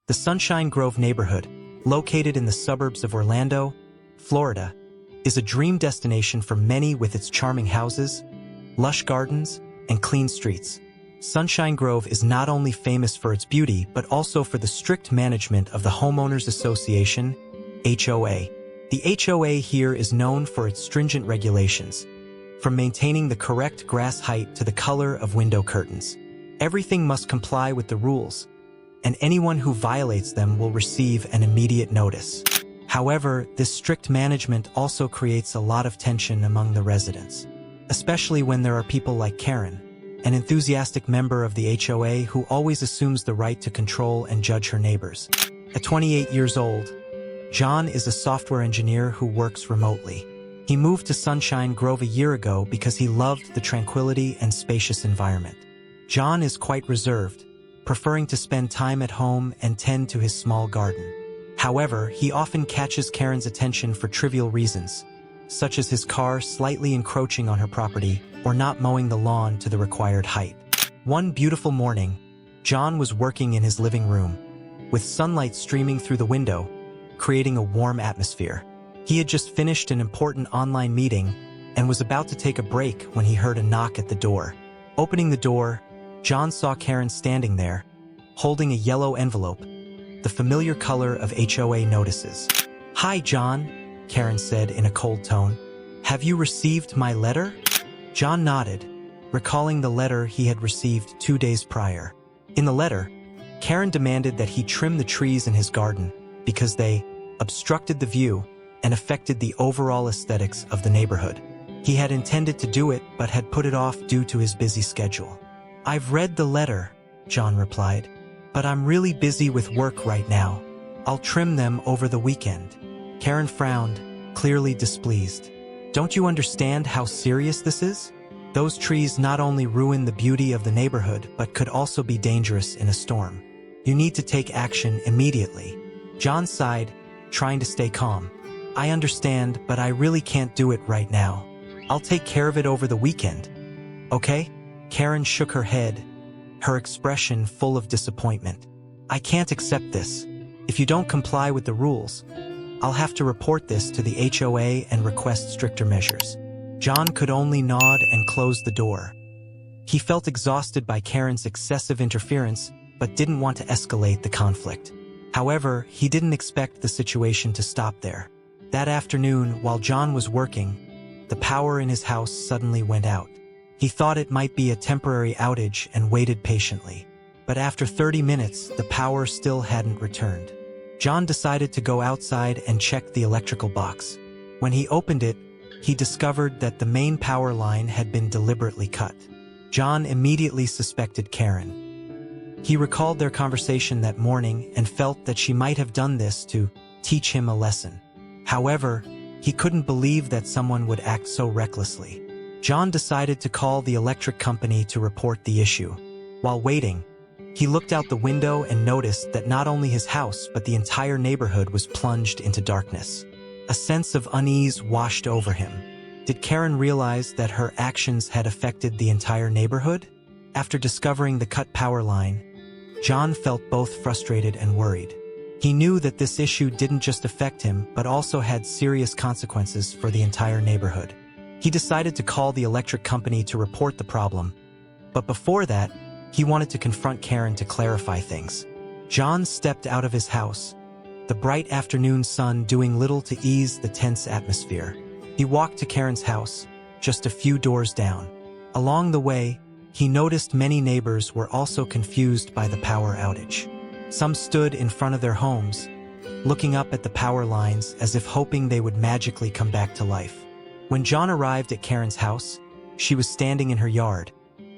The Sunshine Grove neighborhood, located in the suburbs of Orlando, Florida, is a dream destination for many with its charming houses, lush gardens, and clean streets. Sunshine Grove is not only famous for its beauty but also for the strict management of the Homeowners Association, HOA. The HOA here is known for its stringent regulations, from maintaining the correct grass height to the color of window curtains. Everything must comply with the rules, and anyone who violates them will receive an immediate notice. However, this strict management also creates a lot of tension among the residents, especially when there are people like Karen, an enthusiastic member of the HOA who always assumes the right to control and judge her neighbors. At 28 years old, John is a software engineer who works remotely. He moved to Sunshine Grove a year ago because he loved the tranquility and spacious environment. John is quite reserved, preferring to spend time at home and tend to his small garden. However, he often catches Karen's attention for trivial reasons, such as his car slightly encroaching on her property or not mowing the lawn to the required height. One beautiful morning, John was working in his living room, with sunlight streaming through the window, creating a warm atmosphere. He had just finished an important online meeting and was about to take a break when he heard a knock at the door. Opening the door, John saw Karen standing there, holding a yellow envelope, the familiar color of HOA notices. "Hi, John," Karen said in a cold tone. "Have you received my letter?" John nodded, recalling the letter he had received 2 days prior. In the letter, Karen demanded that he trim the trees in his garden because they obstructed the view and affected the overall aesthetics of the neighborhood. He had intended to do it but had put it off due to his busy schedule. "I've read the letter," John replied, "but I'm really busy with work right now. I'll trim them over the weekend." Karen frowned, clearly displeased. "Don't you understand how serious this is? Those trees not only ruin the beauty of the neighborhood but could also be dangerous in a storm. You need to take action immediately." John sighed, trying to stay calm. "I understand, but I really can't do it right now. I'll take care of it over the weekend. Okay?" Karen shook her head, her expression full of disappointment. "I can't accept this. If you don't comply with the rules, I'll have to report this to the HOA and request stricter measures." John could only nod and close the door. He felt exhausted by Karen's excessive interference, but didn't want to escalate the conflict. However, he didn't expect the situation to stop there. That afternoon, while John was working, the power in his house suddenly went out. He thought it might be a temporary outage and waited patiently. But after 30 minutes, the power still hadn't returned. John decided to go outside and check the electrical box. When he opened it, he discovered that the main power line had been deliberately cut. John immediately suspected Karen. He recalled their conversation that morning and felt that she might have done this to teach him a lesson. However, he couldn't believe that someone would act so recklessly. John decided to call the electric company to report the issue. While waiting, he looked out the window and noticed that not only his house but the entire neighborhood was plunged into darkness. A sense of unease washed over him. Did Karen realize that her actions had affected the entire neighborhood? After discovering the cut power line, John felt both frustrated and worried. He knew that this issue didn't just affect him but also had serious consequences for the entire neighborhood. He decided to call the electric company to report the problem, but before that, he wanted to confront Karen to clarify things. John stepped out of his house, the bright afternoon sun doing little to ease the tense atmosphere. He walked to Karen's house, just a few doors down. Along the way, he noticed many neighbors were also confused by the power outage. Some stood in front of their homes, looking up at the power lines as if hoping they would magically come back to life. When John arrived at Karen's house, she was standing in her yard,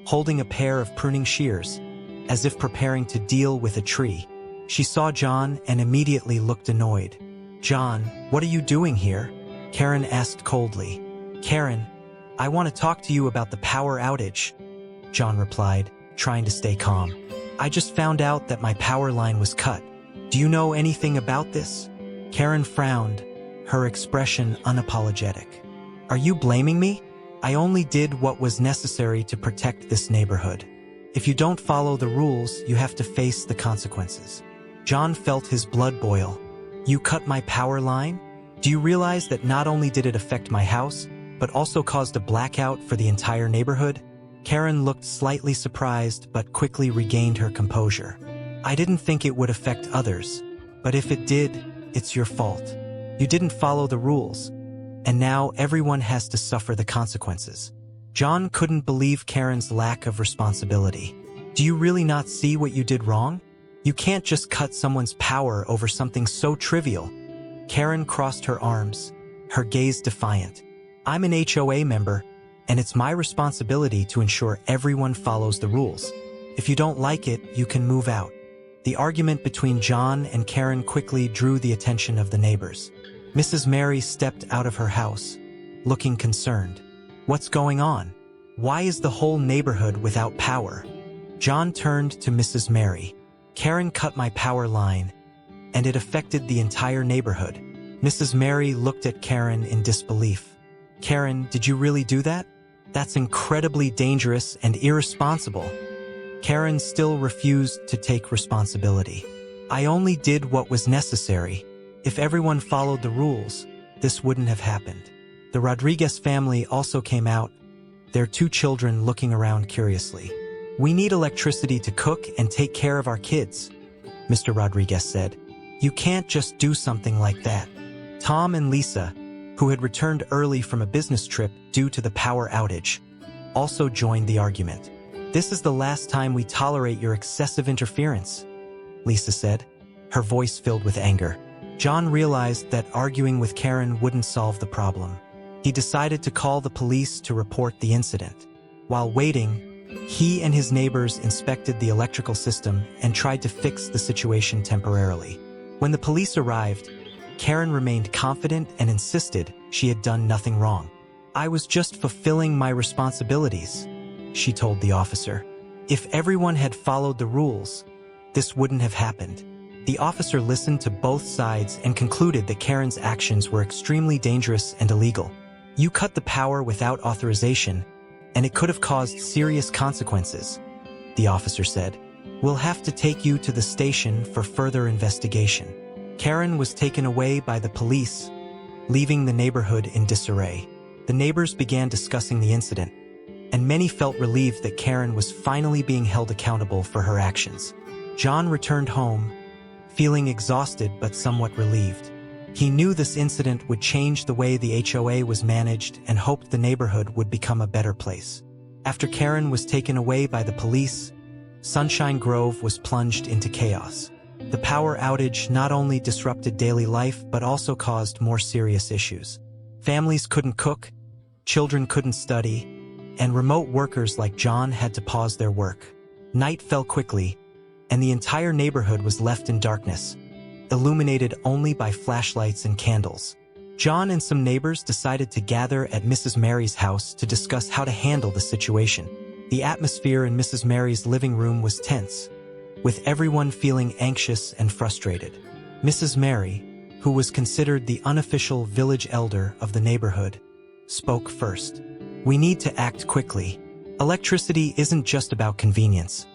holding a pair of pruning shears, as if preparing to deal with a tree. She saw John and immediately looked annoyed. "John, what are you doing here?" Karen asked coldly. "Karen, I want to talk to you about the power outage," John replied, trying to stay calm. "I just found out that my power line was cut. Do you know anything about this?" Karen frowned, her expression unapologetic. "Are you blaming me? I only did what was necessary to protect this neighborhood. If you don't follow the rules, you have to face the consequences." John felt his blood boil. You cut my power line? Do you realize that not only did it affect my house, but also caused a blackout for the entire neighborhood? Karen looked slightly surprised but quickly regained her composure. I didn't think it would affect others, but if it did, it's your fault. You didn't follow the rules, and now everyone has to suffer the consequences. John couldn't believe Karen's lack of responsibility. Do you really not see what you did wrong? You can't just cut someone's power over something so trivial. Karen crossed her arms, her gaze defiant. I'm an HOA member, and it's my responsibility to ensure everyone follows the rules. If you don't like it, you can move out. The argument between John and Karen quickly drew the attention of the neighbors. Mrs. Mary stepped out of her house, looking concerned. What's going on? Why is the whole neighborhood without power? John turned to Mrs. Mary. Karen cut my power line, and it affected the entire neighborhood. Mrs. Mary looked at Karen in disbelief. Karen, did you really do that? That's incredibly dangerous and irresponsible. Karen still refused to take responsibility. I only did what was necessary. If everyone followed the rules, this wouldn't have happened. The Rodriguez family also came out, their 2 children looking around curiously. We need electricity to cook and take care of our kids, Mr. Rodriguez said. You can't just do something like that. Tom and Lisa, who had returned early from a business trip due to the power outage, also joined the argument. This is the last time we tolerate your excessive interference, Lisa said, her voice filled with anger. John realized that arguing with Karen wouldn't solve the problem. He decided to call the police to report the incident. While waiting, he and his neighbors inspected the electrical system and tried to fix the situation temporarily. When the police arrived, Karen remained confident and insisted she had done nothing wrong. I was just fulfilling my responsibilities, she told the officer. If everyone had followed the rules, this wouldn't have happened. The officer listened to both sides and concluded that Karen's actions were extremely dangerous and illegal. You cut the power without authorization, and it could have caused serious consequences, the officer said. We'll have to take you to the station for further investigation. Karen was taken away by the police, leaving the neighborhood in disarray. The neighbors began discussing the incident, and many felt relieved that Karen was finally being held accountable for her actions. John returned home, feeling exhausted but somewhat relieved. He knew this incident would change the way the HOA was managed and hoped the neighborhood would become a better place. After Karen was taken away by the police, Sunshine Grove was plunged into chaos. The power outage not only disrupted daily life but also caused more serious issues. Families couldn't cook, children couldn't study, and remote workers like John had to pause their work. Night fell quickly, and the entire neighborhood was left in darkness, illuminated only by flashlights and candles. John and some neighbors decided to gather at Mrs. Mary's house to discuss how to handle the situation. The atmosphere in Mrs. Mary's living room was tense, with everyone feeling anxious and frustrated. Mrs. Mary, who was considered the unofficial village elder of the neighborhood, spoke first. We need to act quickly. Electricity isn't just about convenience.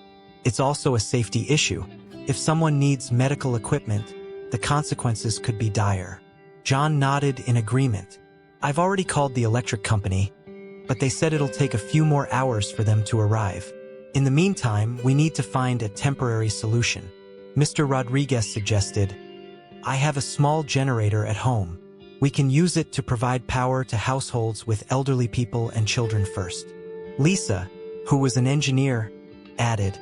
It's also a safety issue. If someone needs medical equipment, the consequences could be dire. John nodded in agreement. I've already called the electric company, but they said it'll take a few more hours for them to arrive. In the meantime, we need to find a temporary solution. Mr. Rodriguez suggested, I have a small generator at home. We can use it to provide power to households with elderly people and children first. Lisa, who was an engineer, added,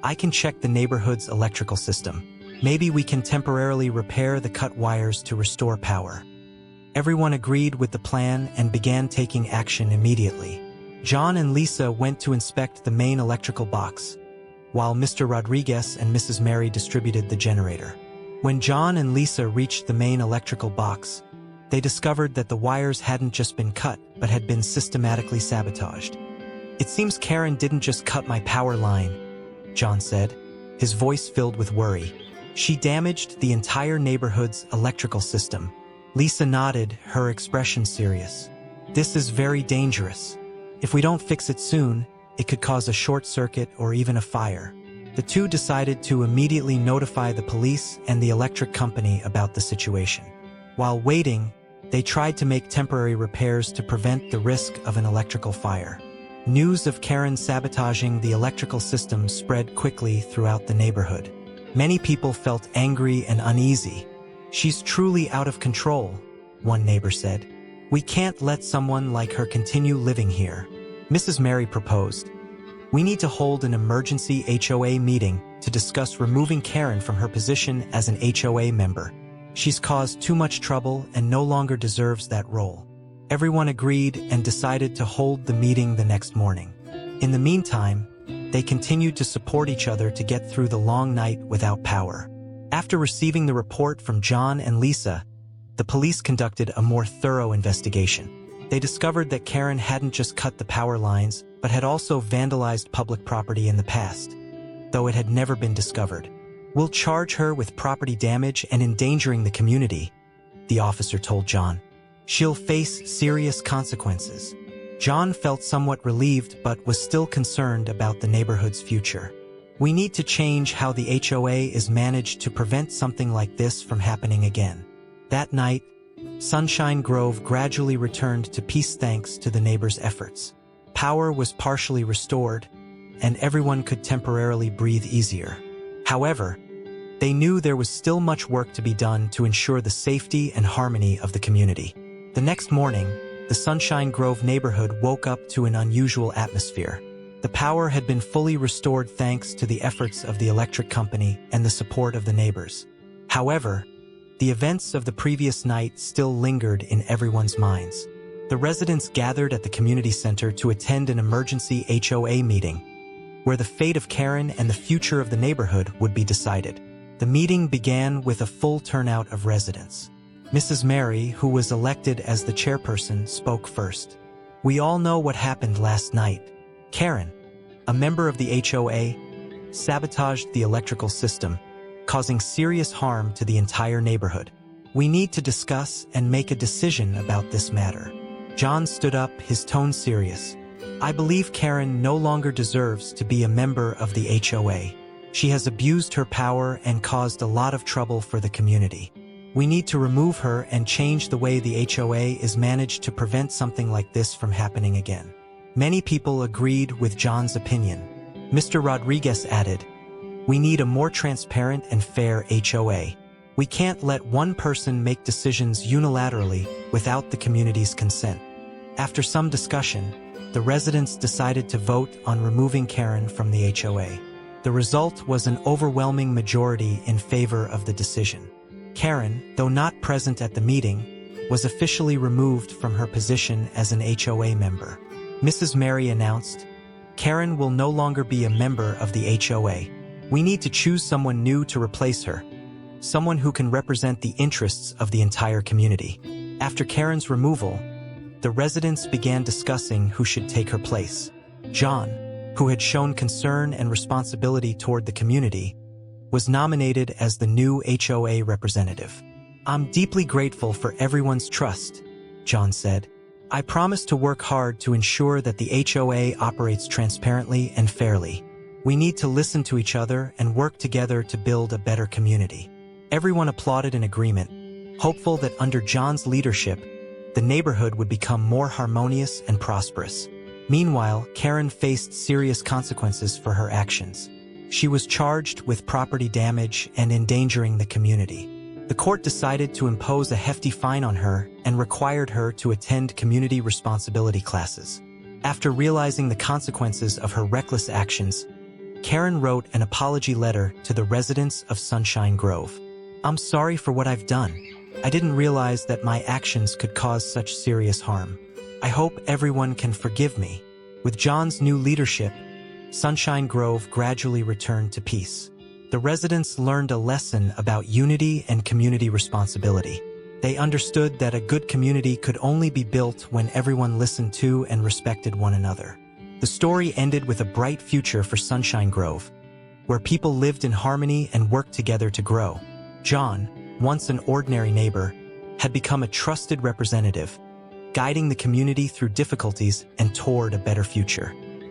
I can check the neighborhood's electrical system. Maybe we can temporarily repair the cut wires to restore power. Everyone agreed with the plan and began taking action immediately. John and Lisa went to inspect the main electrical box, while Mr. Rodriguez and Mrs. Mary distributed the generator. When John and Lisa reached the main electrical box, they discovered that the wires hadn't just been cut, but had been systematically sabotaged. It seems Karen didn't just cut my power line, John said, his voice filled with worry. She damaged the entire neighborhood's electrical system. Lisa nodded, her expression serious. This is very dangerous. If we don't fix it soon, it could cause a short circuit or even a fire. The two decided to immediately notify the police and the electric company about the situation. While waiting, they tried to make temporary repairs to prevent the risk of an electrical fire. News of Karen sabotaging the electrical system spread quickly throughout the neighborhood. Many people felt angry and uneasy. "She's truly out of control," one neighbor said. "We can't let someone like her continue living here." Mrs. Mary proposed, "We need to hold an emergency HOA meeting to discuss removing Karen from her position as an HOA member. She's caused too much trouble and no longer deserves that role." Everyone agreed and decided to hold the meeting the next morning. In the meantime, they continued to support each other to get through the long night without power. After receiving the report from John and Lisa, the police conducted a more thorough investigation. They discovered that Karen hadn't just cut the power lines, but had also vandalized public property in the past, though it had never been discovered. "We'll charge her with property damage and endangering the community," the officer told John. "She'll face serious consequences." John felt somewhat relieved but was still concerned about the neighborhood's future. "We need to change how the HOA is managed to prevent something like this from happening again." That night, Sunshine Grove gradually returned to peace thanks to the neighbors' efforts. Power was partially restored, and everyone could temporarily breathe easier. However, they knew there was still much work to be done to ensure the safety and harmony of the community. The next morning, the Sunshine Grove neighborhood woke up to an unusual atmosphere. The power had been fully restored thanks to the efforts of the electric company and the support of the neighbors. However, the events of the previous night still lingered in everyone's minds. The residents gathered at the community center to attend an emergency HOA meeting, where the fate of Karen and the future of the neighborhood would be decided. The meeting began with a full turnout of residents. Mrs. Mary, who was elected as the chairperson, spoke first. "We all know what happened last night. Karen, a member of the HOA, sabotaged the electrical system, causing serious harm to the entire neighborhood. We need to discuss and make a decision about this matter." John stood up, his tone serious. "I believe Karen no longer deserves to be a member of the HOA. She has abused her power and caused a lot of trouble for the community. We need to remove her and change the way the HOA is managed to prevent something like this from happening again." Many people agreed with John's opinion. Mr. Rodriguez added, "We need a more transparent and fair HOA. We can't let one person make decisions unilaterally without the community's consent." After some discussion, the residents decided to vote on removing Karen from the HOA. The result was an overwhelming majority in favor of the decision. Karen, though not present at the meeting, was officially removed from her position as an HOA member. Mrs. Mary announced, "Karen will no longer be a member of the HOA. We need to choose someone new to replace her, someone who can represent the interests of the entire community." After Karen's removal, the residents began discussing who should take her place. John, who had shown concern and responsibility toward the community, was nominated as the new HOA representative. "I'm deeply grateful for everyone's trust," John said. "I promise to work hard to ensure that the HOA operates transparently and fairly. We need to listen to each other and work together to build a better community." Everyone applauded in agreement, hopeful that under John's leadership, the neighborhood would become more harmonious and prosperous. Meanwhile, Karen faced serious consequences for her actions. She was charged with property damage and endangering the community. The court decided to impose a hefty fine on her and required her to attend community responsibility classes. After realizing the consequences of her reckless actions, Karen wrote an apology letter to the residents of Sunshine Grove. "I'm sorry for what I've done. I didn't realize that my actions could cause such serious harm. I hope everyone can forgive me." With John's new leadership, Sunshine Grove gradually returned to peace. The residents learned a lesson about unity and community responsibility. They understood that a good community could only be built when everyone listened to and respected one another. The story ended with a bright future for Sunshine Grove, where people lived in harmony and worked together to grow. John, once an ordinary neighbor, had become a trusted representative, guiding the community through difficulties and toward a better future.